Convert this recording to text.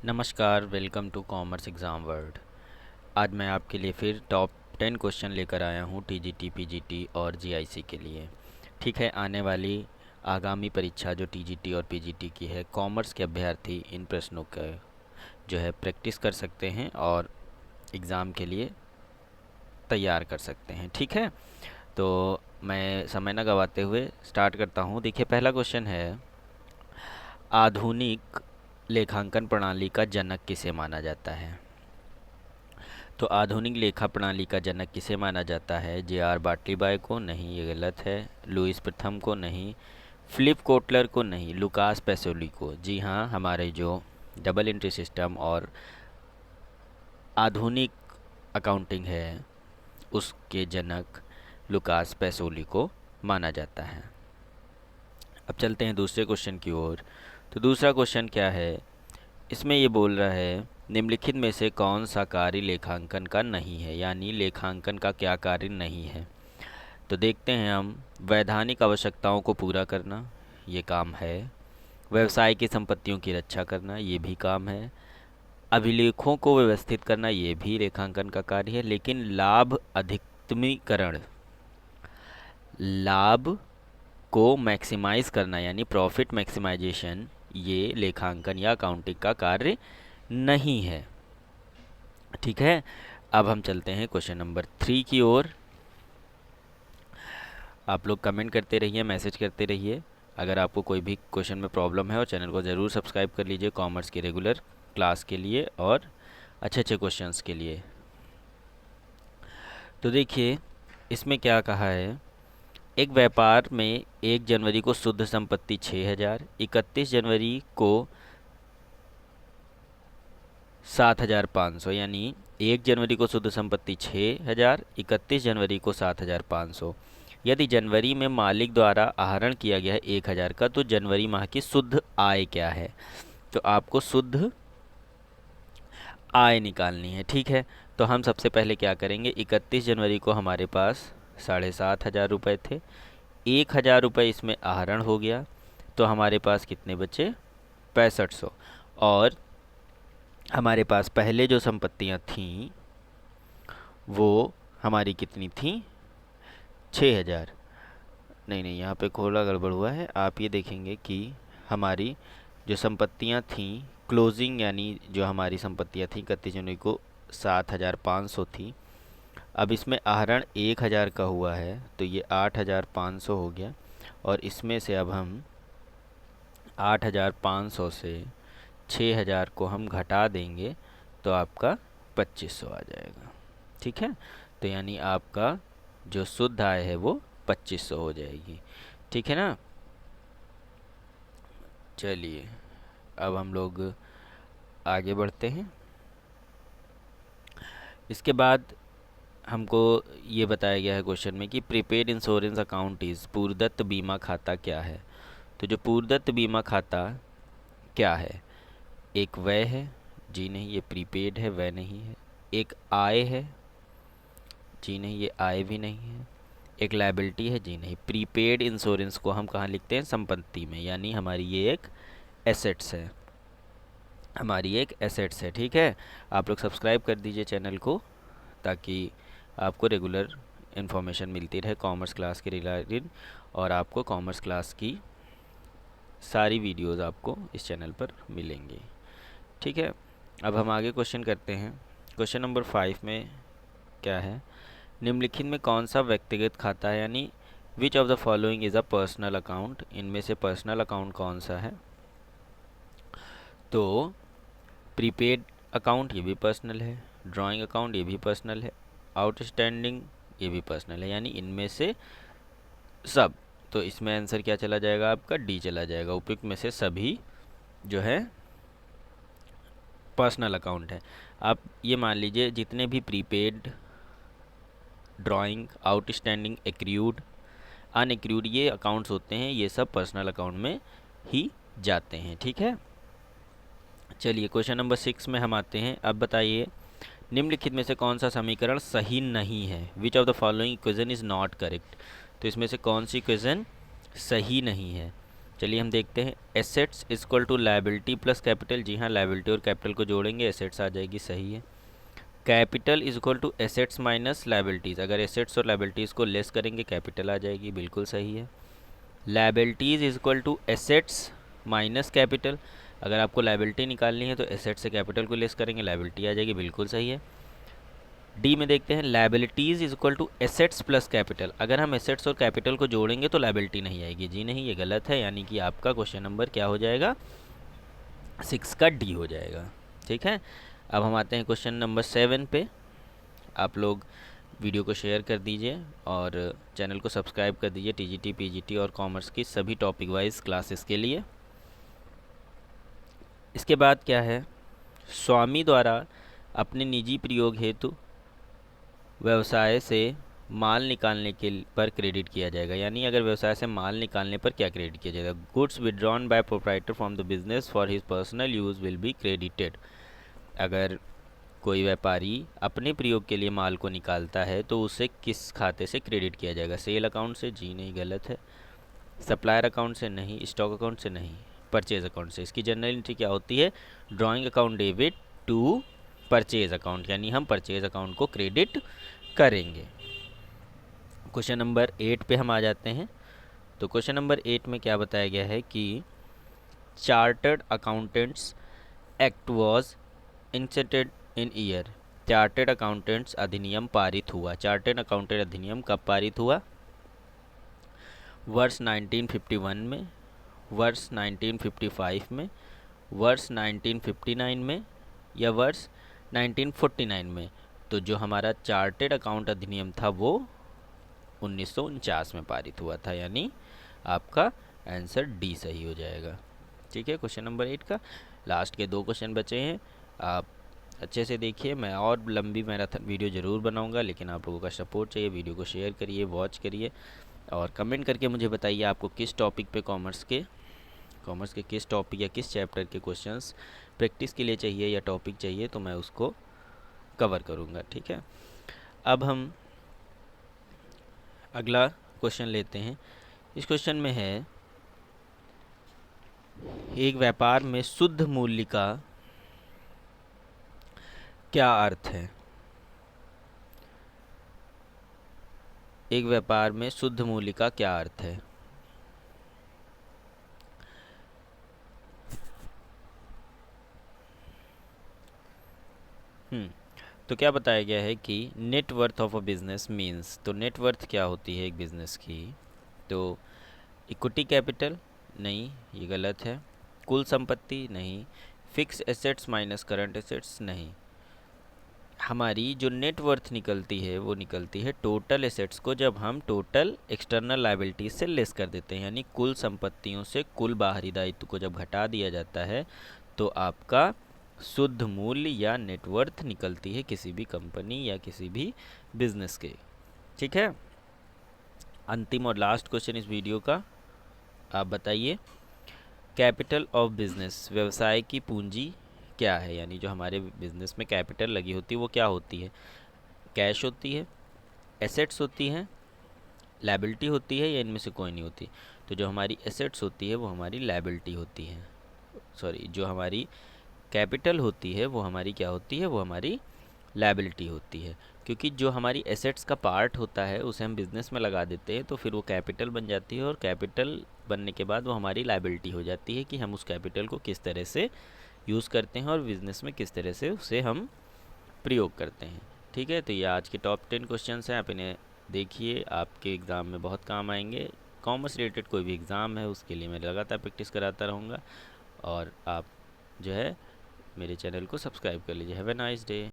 नमस्कार, welcome to commerce exam world. आज मैं आपके लिए फिर टॉप 10 क्वेश्चन लेकर आया हूँ टीजीटी, पीजीटी और जीआईसी के लिए। ठीक है, आने वाली आगामी परीक्षा जो टीजीटी और पीजीटी की है, कॉमर्स के अभ्यर्थी इन प्रश्नों का जो है प्रैक्टिस कर सकते हैं और एग्ज़ाम के लिए तैयार कर सकते हैं। ठीक है, तो मैं समय न गवाते हुए स्टार्ट करता हूँ। देखिए, पहला क्वेश्चन है, आधुनिक लेखांकन प्रणाली का जनक किसे माना जाता है? तो आधुनिक लेखा प्रणाली का जनक किसे माना जाता है? जे.आर. बार्टलीबाय को? नहीं, ये गलत है। लुईस प्रथम को? नहीं। फिलिप कोटलर को? नहीं। लुकास पेसोली को? जी हाँ, हमारे जो डबल एंट्री सिस्टम और आधुनिक अकाउंटिंग है उसके जनक लुकास पेसोली को माना जाता है। अब चलते हैं दूसरे क्वेश्चन की ओर। तो दूसरा क्वेश्चन क्या है? इसमें ये बोल रहा है, निम्नलिखित में से कौन सा कार्य लेखांकन का नहीं है, यानी लेखांकन का क्या कार्य नहीं है? तो देखते हैं हम। वैधानिक आवश्यकताओं को पूरा करना, ये काम है। व्यवसाय की संपत्तियों की रक्षा करना, ये भी काम है। अभिलेखों को व्यवस्थित करना, ये भी लेखांकन का कार्य है। लेकिन लाभ अधिकतमीकरण, लाभ को मैक्सिमाइज करना यानी प्रॉफिट मैक्सिमाइजेशन, ये लेखांकन या अकाउंटिंग का कार्य नहीं है। ठीक है, अब हम चलते हैं क्वेश्चन नंबर 3 की ओर। आप लोग कमेंट करते रहिए, मैसेज करते रहिए। अगर आपको कोई भी क्वेश्चन में प्रॉब्लम है और चैनल को ज़रूर सब्सक्राइब कर लीजिए कॉमर्स के रेगुलर क्लास के लिए और अच्छे अच्छे क्वेश्चंस के लिए। तो देखिए, इसमें क्या कहा है, एक व्यापार में 1 जनवरी को शुद्ध संपत्ति 6000, 31 जनवरी को 7500, यानी 1 जनवरी को शुद्ध संपत्ति 6000, 31 जनवरी को 7500। यदि जनवरी में मालिक द्वारा आहरण किया गया है 1000 का, तो जनवरी माह की शुद्ध आय क्या है? तो आपको शुद्ध आय निकालनी है। ठीक है, तो हम सबसे पहले क्या करेंगे, 31 जनवरी को हमारे पास 7500 रुपये थे, 1000 रुपये इसमें आहरण हो गया, तो हमारे पास कितने बचे? 6500। और हमारे पास पहले जो संपत्तियां थीं वो हमारी कितनी थीं? 6000। नहीं, यहाँ पे थोड़ा गड़बड़ हुआ है। आप ये देखेंगे कि हमारी जो संपत्तियां थीं क्लोजिंग, यानी जो हमारी संपत्तियां थीं 31 जनवरी को 7500 थी। अब इसमें आहरण 1000 का हुआ है, तो ये 8500 हो गया। और इसमें से अब हम 8500 से 6000 को हम घटा देंगे तो आपका 2500 आ जाएगा। ठीक है, तो यानी आपका जो शुद्ध आय है वो 2500 हो जाएगी। ठीक है ना। चलिए, अब हम लोग आगे बढ़ते हैं। इसके बाद हमको ये बताया गया है क्वेश्चन में कि prepaid insurance account is, Purvadatta बीमा खाता क्या है? तो जो पूर्वदत्त बीमा खाता क्या है? एक व्यय है? जी नहीं, ये प्रीपेड है, व्यय नहीं है। एक आय है? जी नहीं, ये आय भी नहीं है। एक लायबिलिटी है? जी नहीं। प्रीपेड इंश्योरेंस को हम कहाँ लिखते हैं? संपत्ति में, यानी हमारी ये एक एसेट्स है, हमारी एक एसेट्स है। ठीक है, आप लोग सब्सक्राइब कर दीजिए चैनल को ताकि आपको रेगुलर इन्फॉर्मेशन मिलती रहे कॉमर्स क्लास के रिलेटेड, और आपको कॉमर्स क्लास की सारी वीडियोस आपको इस चैनल पर मिलेंगी। ठीक है, अब हम आगे क्वेश्चन करते हैं। क्वेश्चन नंबर 5 में क्या है, निम्नलिखित में कौन सा व्यक्तिगत खाता है, यानी which of the following is a personal account? इनमें से पर्सनल अकाउंट कौन सा है? तो प्रीपेड अकाउंट ये भी पर्सनल है, ड्राइंग अकाउंट ये भी पर्सनल है, आउटस्टैंडिंग ये भी पर्सनल है, यानी इनमें से सब। तो इसमें आंसर क्या चला जाएगा? आपका डी चला जाएगा। उपयुक्त में से सभी जो है पर्सनल अकाउंट है। आप ये मान लीजिए जितने भी प्रीपेड, ड्राइंग, आउटस्टैंडिंग, एक्रूड, अनएक्रूड ये अकाउंट्स होते हैं, ये सब पर्सनल अकाउंट में ही जाते हैं। ठीक है, चलिए क्वेश्चन नंबर 6 में हम आते हैं। अब बताइए, निम्नलिखित में से कौन सा समीकरण सही नहीं है? Which of the following equation is not correct? तो इसमें से कौन सी इक्वेशन सही नहीं है? चलिए हम देखते हैं। Assets equal to liability plus capital, जी हाँ, लायबिलिटी और कैपिटल को जोड़ेंगे एसेट्स आ जाएगी, सही है। Capital is equal to assets minus liabilities, अगर एसेट्स और लायबिलिटीज़ को लेस करेंगे कैपिटल आ जाएगी, बिल्कुल सही है। Liabilities is equal to assets minus capital, अगर आपको लायबिलिटी निकालनी है तो एसेट्स से कैपिटल को लेस करेंगे, लायबिलिटी आ जाएगी, बिल्कुल सही है। डी में देखते हैं, liabilities is equal to assets plus capital, अगर हम एसेट्स और कैपिटल को जोड़ेंगे तो लायबिलिटी नहीं आएगी, जी नहीं, ये गलत है, यानी कि आपका क्वेश्चन नंबर क्या हो जाएगा, 6 का डी हो जाएगा। ठीक है, अब हम आते हैं क्वेश्चन नंबर 7 पे। आप लोग वीडियो को शेयर कर दीजिए और चैनल को सब्सक्राइब कर दीजिए टीजीटी, पीजीटी और कॉमर्स की सभी टॉपिक वाइज क्लासेस के लिए। इसके बाद क्या है, स्वामी द्वारा अपने निजी प्रयोग हेतु व्यवसाय से माल निकालने के पर क्रेडिट किया जाएगा, यानी अगर व्यवसाय से माल निकालने पर क्या क्रेडिट किया जाएगा, goods withdrawn bye proprietor from the business for his personal use will be credited, अगर कोई व्यापारी अपने प्रयोग के लिए माल को निकालता है तो उसे किस खाते से क्रेडिट किया जाएगा, सेल अकाउंट से, जी नहीं, गलत है। सप्लायर अकाउंट से नहीं, स्टॉक अकाउंट से नहीं, परचेज अकाउंट से। इसकी जनरल एंट्री क्या होती है, drawing account debit to purchase account, यानी हम परचेज अकाउंट को क्रेडिट करेंगे। क्वेश्चन नंबर 8 पे हम आ जाते हैं। तो क्वेश्चन नंबर 8 में क्या बताया गया है कि chartered accountants act was enacted in year, chartered accountants अधिनियम पारित हुआ, चार्टर्ड अकाउंटेंट अधिनियम कब पारित हुआ, वर्ष 1951 में, वर्ष 1955 में, वर्ष 1959 में या वर्ष 1949 में। तो जो हमारा चार्टर्ड अकाउंट अधिनियम था वो 1949 में पारित हुआ था, यानी आपका आंसर डी सही हो जाएगा। ठीक है, क्वेश्चन नंबर 8 का लास्ट के 2 क्वेश्चन बचे हैं, आप अच्छे से देखिए। मैं और लंबी मैराथन वीडियो ज़रूर बनाऊंगा, लेकिन आप लोगों का सपोर्ट चाहिए। वीडियो को शेयर करिए, वॉच करिए और कमेंट करके मुझे बताइए आपको किस टॉपिक पे कॉमर्स के किस टॉपिक या किस चैप्टर के क्वेश्चंस प्रैक्टिस के लिए चाहिए या टॉपिक चाहिए, तो मैं उसको कवर करूँगा। ठीक है, अब हम अगला क्वेश्चन लेते हैं। इस क्वेश्चन में है, एक व्यापार में शुद्ध मूल्य का क्या अर्थ है, एक व्यापार में शुद्ध मूल्य का क्या अर्थ है। तो क्या बताया गया है कि net worth of a business means, तो नेट वर्थ क्या होती है एक बिजनेस की, तो इक्विटी कैपिटल, नहीं ये गलत है, कुल संपत्ति नहीं, fix assets minus current assets नहीं, हमारी जो नेट वर्थ निकलती है वो निकलती है टोटल एसेट्स को जब हम टोटल एक्सटर्नल लायबिलिटीज से लेस कर देते हैं, यानी कुल संपत्तियों से कुल बाहरी दायित्व को जब घटा दिया जाता है तो आपका शुद्ध मूल्य या नेटवर्थ निकलती है किसी भी कंपनी या किसी भी बिजनेस के। ठीक है, अंतिम और लास्ट क्वेश्चन इस वीडियो का, आप बताइए, कैपिटल ऑफ बिजनेस, व्यवसाय की पूंजी क्या है, यानी जो हमारे बिजनेस में कैपिटल लगी होती है वो क्या होती है, कैश होती है, एसेट्स होती हैं, लायबिलिटी होती है, या इनमें से कोई नहीं होती। तो जो हमारी एसेट्स होती है वो हमारी लायबिलिटी होती है, सॉरी, जो हमारी कैपिटल होती है वो हमारी क्या होती है, वो हमारी लायबिलिटी होती है, क्योंकि जो हमारी एसेट्स का पार्ट होता है उसे हम बिज़नेस में लगा देते हैं तो फिर वो कैपिटल बन जाती है, और कैपिटल बनने के बाद वो हमारी लायबिलिटी हो जाती है कि हम उस कैपिटल को किस तरह से यूज़ करते हैं और बिज़नेस में किस तरह से उसे हम प्रयोग करते हैं। ठीक है, तो ये आज के टॉप 10 क्वेश्चन हैं, आप इन्हें देखिए, आपके एग्ज़ाम में बहुत काम आएंगे। कॉमर्स रिलेटेड कोई भी एग्ज़ाम है उसके लिए मैं लगातार प्रैक्टिस कराता रहूँगा, और आप जो है मेरे चैनल को सब्सक्राइब कर लीजिए। Have a nice day.